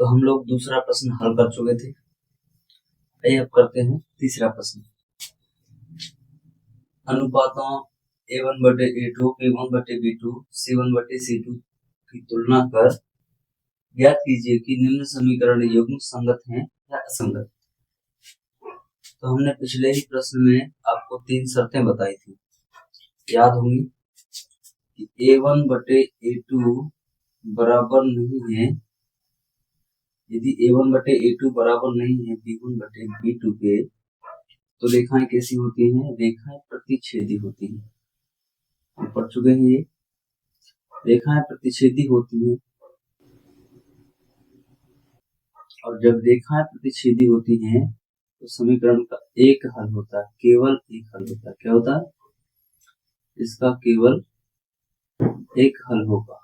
तो हम लोग दूसरा प्रश्न हल कर चुके थे। आइए अब करते हैं तीसरा प्रश्न। अनुपातों A1/A2, B1/B2, C1/C2 की तुलना कर ज्ञात कीजिए कि निम्न समीकरण युग्म संगत हैं या असंगत। तो हमने पिछले ही प्रश्न में आपको 3 शर्तें बताई थी, याद होंगी कि A1/A2 बराबर नहीं है, यदि A1/A2 बराबर नहीं है B1/B2 के, तो रेखाएं कैसी होती हैं? रेखाएं प्रतिच्छेदी होती हैं। हम पढ़ चुके हैं ये रेखाएं प्रतिच्छेदी होती हैं, और जब रेखाएं प्रतिच्छेदी होती हैं तो समीकरण का एक हल होता है, केवल एक हल होता है। क्या होता है? इसका केवल एक हल होगा।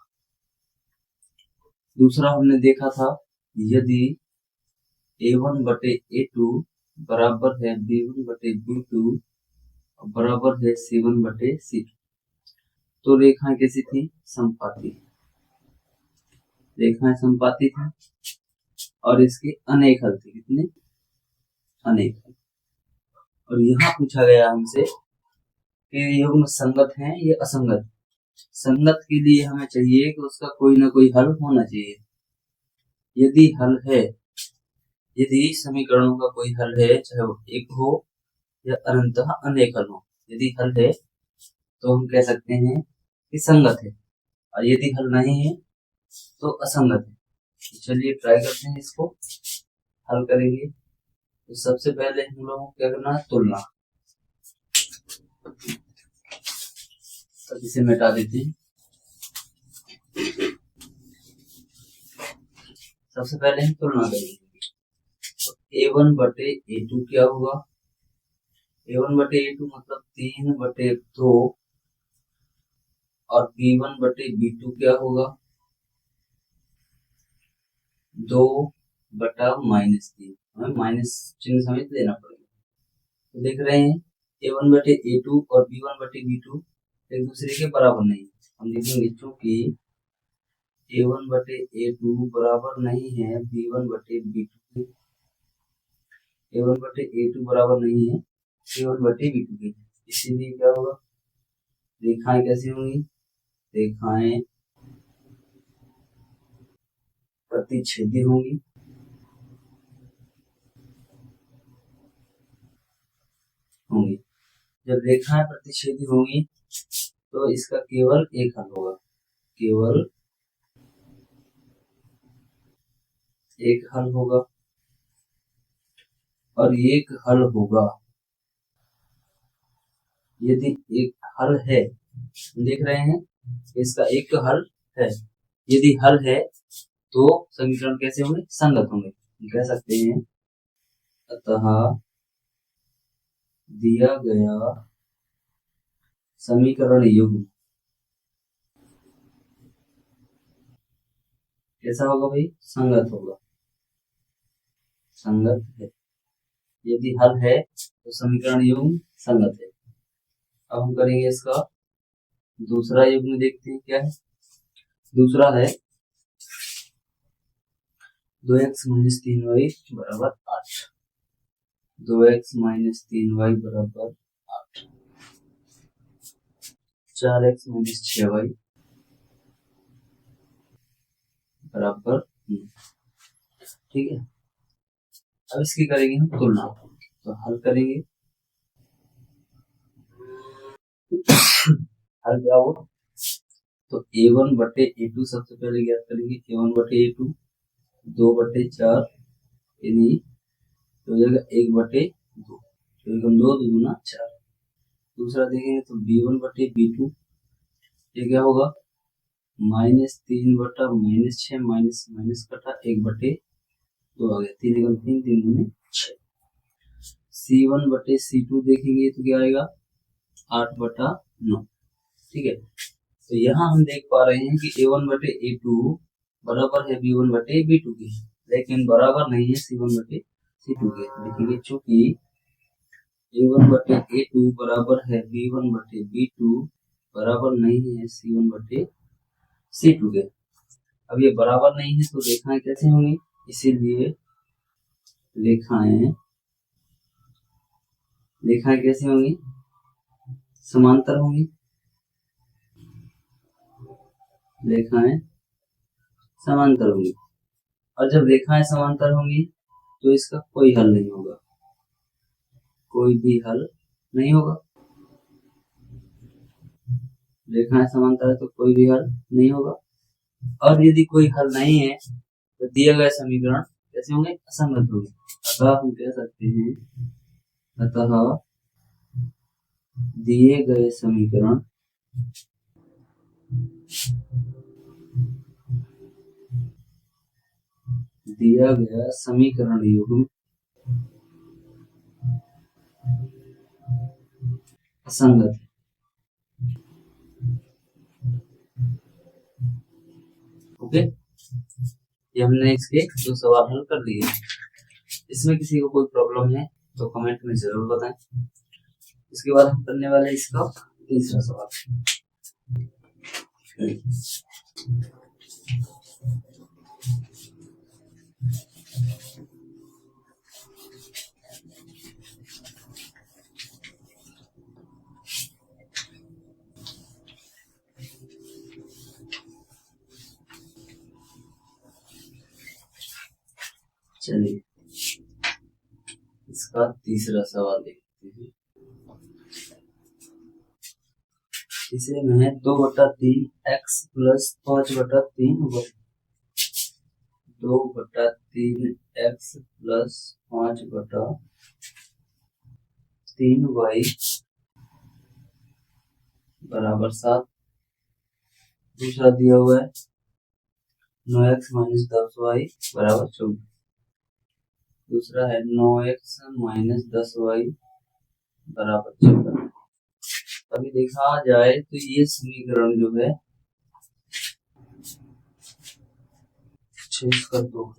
दूसरा हमने देखा था, यदि A1/A2 बराबर है B1/B2 बराबर है C1/C2, तो रेखाएं कैसी थी? समपाती। रेखाएं समपाती थी और इसके अनेक हल थे। कितने? अनेक हल। और यहाँ पूछा गया हमसे कि युग्म संगत हैं या असंगत। संगत के लिए हमें चाहिए कि उसका कोई ना कोई हल होना चाहिए। यदि हल है, यदि समीकरणों का कोई हल है, चाहे वो एक हो या अनंतः अनेक हल हो, यदि हल है तो हम कह सकते हैं कि संगत है, और यदि हल नहीं है तो असंगत है। तो चलिए ट्राई करते हैं, इसको हल करेंगे। तो सबसे पहले हम लोगों को क्या करना है? तुलना। तो इसे मिटा देते हैं। सबसे पहले हम तुलना करेंगे। तो A1/A2 क्या होगा? A1/A2 मतलब 3/2, और B1/B2 क्या होगा? 2/-3। हमें माइनस चिन्ह समेत लेना पड़ेगा। तो देख रहे हैं A1/A2 और B1/B2 एक दूसरे के बराबर नहीं है। हम लिखेंगे चूंकि A1/A2 बराबर नहीं है B1/B2 के, A1/A2 बराबर नहीं है B1/B2 के, इसीलिए क्या होगा? रेखाएं कैसी होंगी? रेखाएं प्रतिच्छेदी होंगी। जब रेखाएं प्रतिच्छेदी होंगी तो इसका केवल एक हल होगा, केवल एक हल होगा। और एक हल होगा यदि एक हल है, देख रहे हैं इसका एक हल है। यदि हल है तो समीकरण कैसे होंगे? संगत होंगे। कह सकते हैं अतः दिया गया समीकरण युग्म कैसा होगा भाई? संगत होगा, संगत है। यदि हल है तो समीकरण युग्म संगत है। अब हम करेंगे इसका दूसरा युग्म, देखते हैं क्या है। दूसरा है 2x - 3y बराबर 8। 2x - 3y बराबर 8, 4x - 6y बराबर 9। ठीक है, अब इसकी करेंगे हम तुलना। तो हल करेंगे, हल क्या होगा? तो A1/A2 सबसे पहले ज्ञात करेंगे। A1/A2 2/4 यानी हो जाएगा 1/2, 2 दूना 4। दूसरा देखेंगे तो B1/B2, ये क्या होगा? -3/-6 माइनस माइनस कटा 1/2 आ गया, 3 एकम 3, 3 दूनी 6। C1/C2 देखेंगे तो क्या आएगा? 8/9। ठीक है, तो यहाँ हम देख पा रहे हैं कि A1/A2 बराबर है B1/B2 के, लेकिन बराबर नहीं है C1/C2 के। देखेंगे चूंकि A1/A2 बराबर है B1/B2 बराबर नहीं है C1/C2 के। अब ये बराबर नहीं है तो रेखाएं कैसे होंगी? इसीलिए रेखाएं कैसी होंगी? समांतर होंगी। रेखाएं समांतर होंगी, और जब रेखाएं समांतर होंगी तो इसका कोई हल नहीं होगा, कोई भी हल नहीं होगा। रेखाएं समांतर है तो कोई भी हल नहीं होगा। और यदि कोई हल नहीं है तो दिए गए समीकरण कैसे होंगे? असंगत होंगे। अतः हम कह सकते हैं, अतः दिए गए समीकरण दिया गया समीकरण युग्म असंगत है। ओके, ये हमने इसके 2 सवाल हल कर दिए। इसमें किसी को कोई प्रॉब्लम है तो कमेंट में जरूर बताएं। इसके बाद हम करने वाले इसका तीसरा सवाल। चलिए इसका तीसरा सवाल देखते हैं। तीसरे में है 2/3 x plus 5/3 y। 2/3 x plus 5/3 y बराबर 7। दूसरा दिया हुआ है 9x माइनस 10y बराबर 14। दूसरा है 9x माइनस 10y बराबर 14। अभी देखा जाए तो ये समीकरण जो है 3/2।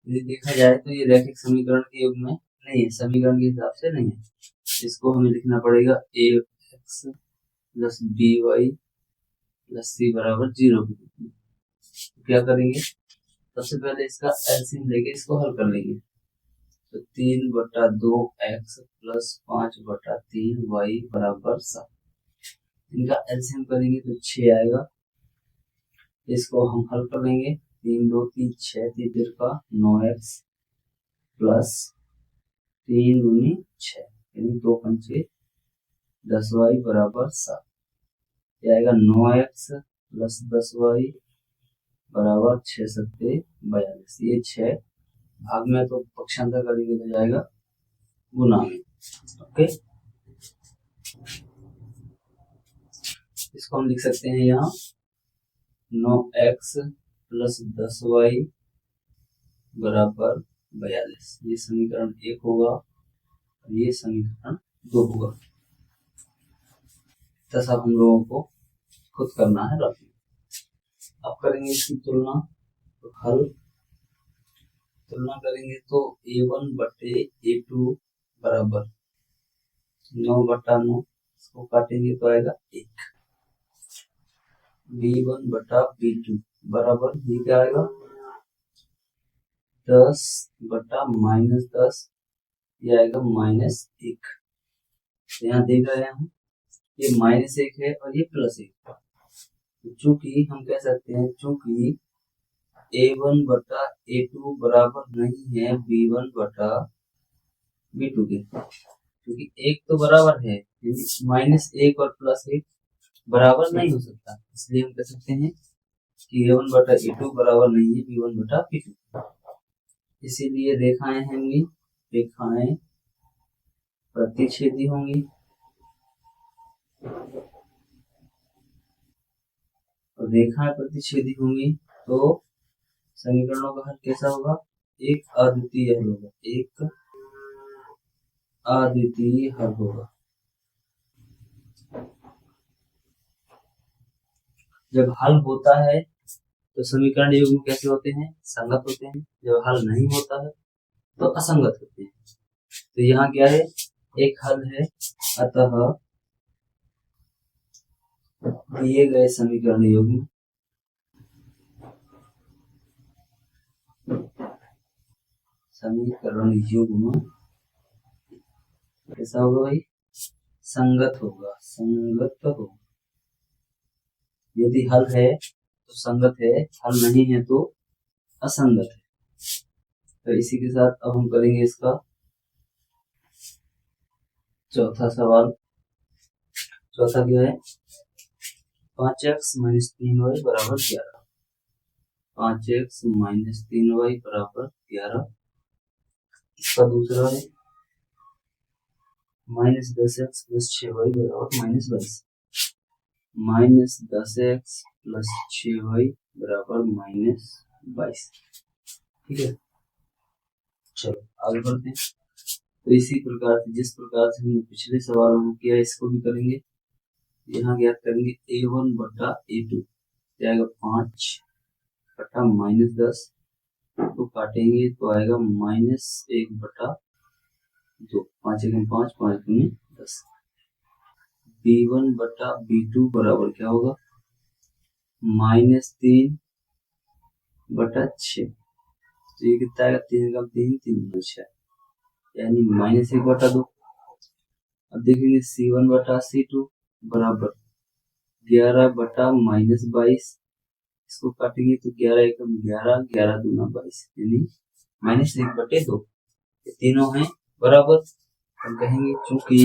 यदि देखा जाए तो ये रैखिक समीकरण के युग में नहीं है, समीकरण के हिसाब से नहीं है। इसको हमें लिखना पड़ेगा ax plus by plus c बराबर 0। क्या करेंगे? सबसे पहले इसका एलसीएम लेके इसको हल कर लेंगे। तो 3/2x प्लस 5/3 y बराबर 7। इनका एलसीएम करेंगे तो 6 आएगा। इसको हम हल कर लेंगे। 3 2 3 6 3 का 9x प्लस 3 दूनी 6 यानी 2 पंचे 10y बराबर 7। यह आएगा 9x प्लस 10y बराबर 6 सत्ते 42। ये 6 भाग में तो पक्षांतर करेंगे तो जाएगा गुना में। ओके, इसको हम लिख सकते हैं यहाँ 9x प्लस 10y बराबर 42। ये समीकरण 1 होगा और ये समीकरण 2 होगा। तथा हम लोगों को खुद करना है रफ। अब करेंगे इसकी तुलना, तो हल तुलना करेंगे तो a1/a2 बराबर 9/9। इसको काटेंगे तो आएगा 1। b1/b2 बराबर ये क्या आएगा 10/-10। ये आएगा -1। यहाँ देख रहे हैं हम ये -1 है और ये +1। चूंकि हम कह सकते हैं चूंकि a1/a2 बराबर नहीं है b1/b2 के, क्योंकि एक तो बराबर है, -1 और +1 बराबर नहीं हो सकता। इसलिए हम कह सकते हैं कि a1/a2 बराबर नहीं है b1/b2। इसीलिए रेखाएं होंगी, रेखाएं प्रतिच्छेदी होंगी और रेखाएं प्रतिच्छेदी होंगी तो समीकरणों का हल कैसा होगा? एक अद्वितीय हल होगा, एक अद्वितीय हल होगा। जब हल होता है तो समीकरण युग्म कैसे होते हैं? संगत होते हैं। जब हल नहीं होता है तो असंगत होते हैं। तो यहाँ क्या है? एक हल है, अतः दिए गए समीकरण युग्म कैसा होगा भाई? संगत होगा, संगत होगा। यदि हल है तो संगत है, हल नहीं है तो असंगत है। तो इसी के साथ अब हम करेंगे इसका चौथा सवाल। चौथा क्या है? 5x - 3y बराबर 11। 5x - 3y बराबर 11। इसका दूसरा है -10x + 6y बराबर -22। -10x + 6y बराबर -22। ठीक है, चलो आगे बढ़ते हैं। तो इसी प्रकार से, जिस प्रकार से हमने पिछले सवालों में किया, इसको भी करेंगे। यहाँ ज्ञात करेंगे a1 बटा a2 जाएगा 5 बटा -10 तो काटेंगे तो आएगा -1 बटा 2। 5 एकम 5, 5 दूनी 10। b1 बटा b2 बराबर क्या होगा? -3 बटा 6। तो ये कितना आएगा? 3 एकम 3, 3 दूनी 6, यानी -1 बटा 2। अब देखेंगे c1 बटा c2 बराबर 11 बटा -22। इसको काटेंगे तो 11 एकम 11, 11 दूना 22, यानी -1 बटे 2। ये तीनों हैं बराबर। हम कहेंगे चूंकि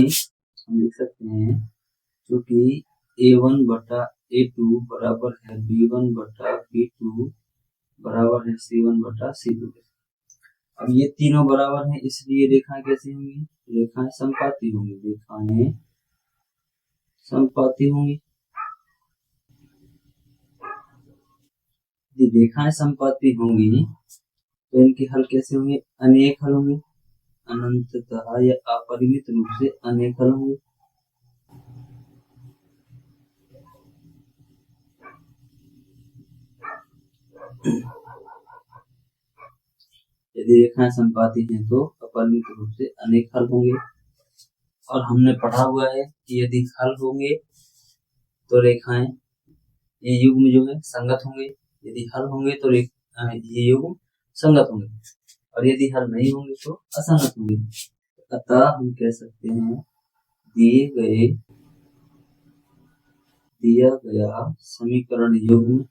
हम लिख सकते हैं चूंकि a1 बटा a2 बराबर है b1 बटा b2 बराबर है c1 बटा c2। अब ये तीनों बराबर हैं, इसलिए रेखाएं कैसी होंगी? रेखाएं समपाती होंगी। रेखाएं समपाती होंगी। यदि रेखाएं समपाती होंगी तो इनके हल कैसे होंगे? अनेक हल होंगे। अनंततः या अपरिमित रूप से अनेक हल होंगे। यदि रेखाएं समपाती हैं तो अपरिमित रूप से अनेक हल होंगे। और हमने पढ़ा हुआ है कि यदि हल होंगे तो रेखाएं, ये युग्म जो है संगत होंगे। यदि हल होंगे तो ये युग्म संगत होंगे, और यदि हल नहीं होंगे तो असंगत होंगे। अतः हम कह सकते हैं दिया गया समीकरण युग्म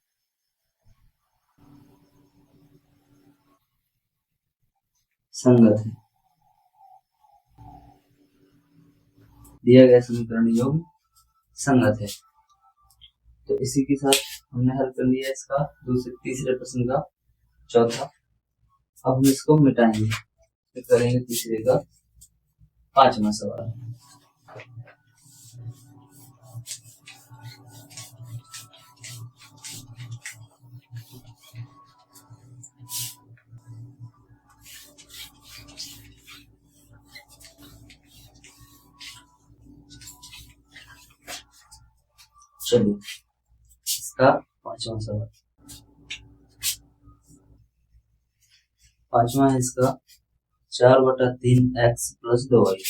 संगत है। दिया गया समीकरण युग्म संगत है। तो इसी के साथ हमने हल कर लिया इसका तीसरे प्रश्न का चौथा। अब हम इसको मिटाएंगे, तो करेंगे तीसरे का 5वां सवाल। चलिए इसका 5वां सवाल। 5वां है इसका 4/3x + 2y।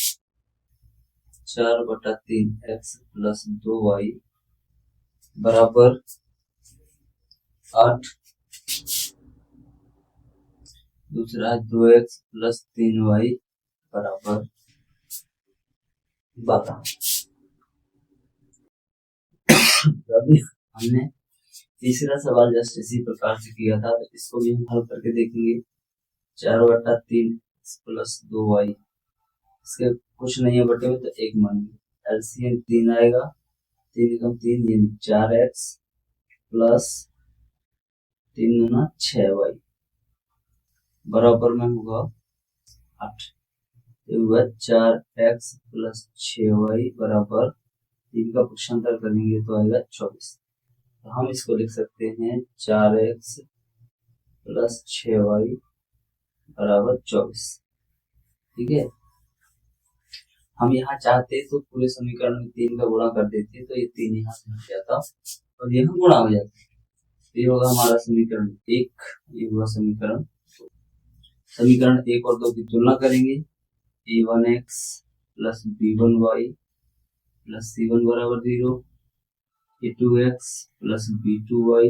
4/3x + 2y बराबर 8। दूसरा 2x + 3y बराबर 12। अभी हमने तीसरा सवाल जस्ट इसी प्रकार से किया था, तो इसको भी हम हल करके देखेंगे। 4/3x + 2y, इसके कुछ नहीं है बटे में तो एक मान एलसीएम 3 आएगा। 3 एकम 3 यानी 4x + 3 दूना 6y बराबर में होगा 8। ये हुआ 4x + 6y बराबर 3 का पक्षांतर करेंगे तो आएगा 24। तो हम इसको लिख सकते हैं 4x + 6y बराबर 24। ठीक है, हम यहाँ चाहते तो पूरे समीकरण में 3 का गुणा कर देते, तो ये 3 यहाँ से हट जाता और यहाँ गुणा हो जाता। ये होगा हमारा समीकरण 1, ये हुआ समीकरण 2। समीकरण 1 और 2 की तुलना करेंगे। a1x + b1y + c1 बराबर 0 a2x plus b2y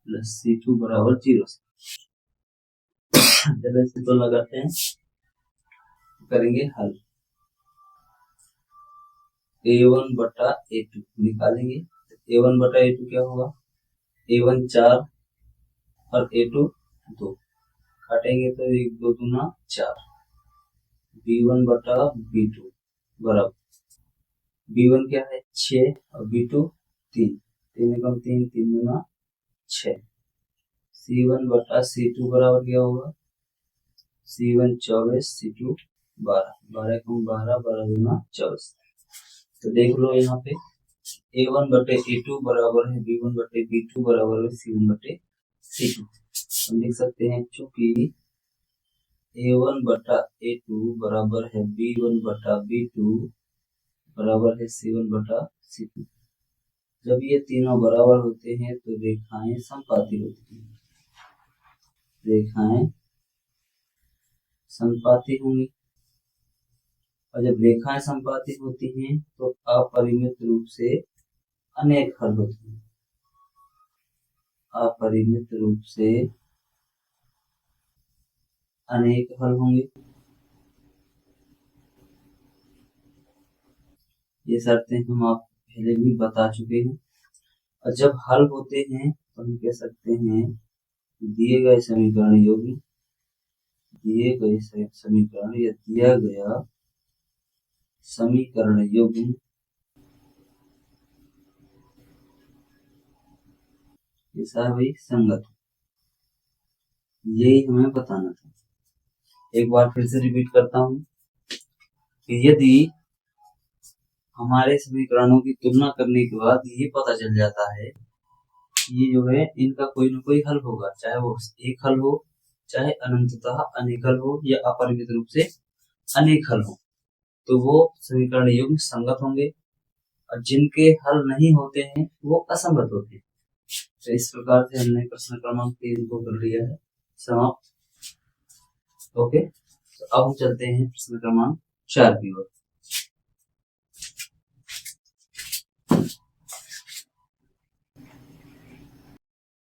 plus c2 बराबर 0। चलो इसे तो लगाते हैं, करेंगे हल। a1 बटा a2 निकालेंगे। a1 बटा a2 क्या होगा, a1 4 और a2 2, काटेंगे तो 1 2 दूना 4। b1 बटा b2 बराबर, b1 क्या है 6 और b2 3, 3 एकम 3, 3 दूना 6। c1 बटा c2 बराबर क्या होगा, c1 24, c2 12, 12 एकम 12, 12 दूना 24। तो देख लो यहाँ पे a1 बटे a2 बराबर है b1 बटे b2 बराबर है c1 बटे c2। हम लिख सकते हैं चूंकि a1 बटा a2 बराबर है b1 बटा b2 बराबर है c1 बटा c2। जब ये तीनों बराबर होते हैं तो रेखाएं समपाती होती हैं, रेखाएं समपाती होंगी। और जब रेखाएं समपाती होती हैं तो अपरिमित रूप से अनेक हल होते हैं, अपरिमित रूप से अनेक हल होंगे। ये शर्तें हम आप पहले भी बता चुके हैं। और जब हल होते हैं तो हम कह सकते हैं दिए गए समीकरण योग्य, दिए गए समीकरण या दिया गया समीकरण योग्य ऐसा भाई संगत, यही हमें बताना था। एक बार फिर से रिपीट करता हूं कि यदि हमारे समीकरणों की तुलना करने के बाद ये पता चल जाता है ये जो है इनका कोई ना कोई हल होगा, चाहे वो एक हल हो, चाहे अनंततः अनेक हल हो, या अपरिमित रूप से अनेक हल हो, तो वो समीकरण युग्म संगत होंगे। और जिनके हल नहीं होते हैं वो असंगत होते हैं। तो इस प्रकार से हमने प्रश्न क्रमांक 3 को कर लिया है समाप्त। ओके, तो अब हम चलते हैं प्रश्न क्रमांक 4 की ओर।